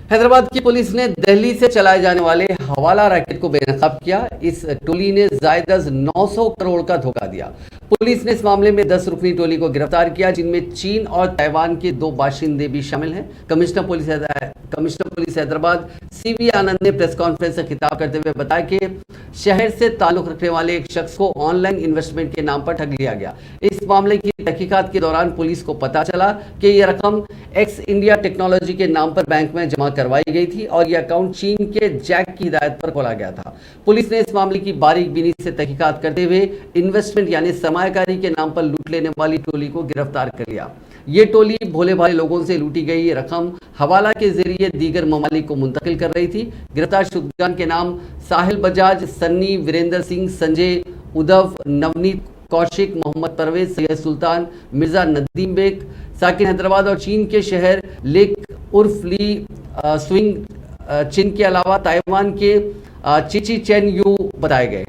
हैदराबाद की पुलिस ने दिल्ली से चलाए जाने वाले हवाला रैकेट को बेनकाब किया। इस टोली ने जायद 900 करोड़ का धोखा दिया। पुलिस ने इस मामले में 10 रुकनी टोली को गिरफ्तार किया, जिनमें चीन और ताइवान के 2 बाशिंदे भी शामिल हैं। कमिश्नर पुलिस हैदराबाद सीवी आनंद ने प्रेस कॉन्फ्रेंस से खिताब करते हुए बताया कि शहर से ताल्लुक रखने वाले एक शख्स को ऑनलाइन इन्वेस्टमेंट के नाम पर ठग लिया गया। इस मामले की तहकीकात के दौरान पुलिस को पता चला कि यह रकम एक्स इंडिया टेक्नोलॉजी के नाम पर बैंक में जमा करवाई गई थी और यह अकाउंट चीन के जैक की हिदायत पर खोला गया था। पुलिस ने इस मामले की बारीक बीनी से तहकीकात करते हुए इन्वेस्टमेंट यानी सरमायाकारी के नाम पर लूट लेने वाली टोली को गिरफ्तार कर लिया। ये टोली भोले भाले लोगों से लूटी गई रकम हवाला के जरिए दीगर ममालिक को मुंतकिल कर रही थी। गिरफ्तार शुदगान के नाम साहिल बजाज, सन्नी, वीरेंद्र सिंह, संजय, उद्धव, नवनीत, कौशिक, मोहम्मद परवेज, सैयद सुल्तान, मिर्जा नदीम बेग, साकिन हैदराबाद और चीन के शहर लेक उर्फ ली स्विंग चिन के अलावा ताइवान के चिची चेन यू बताए गए।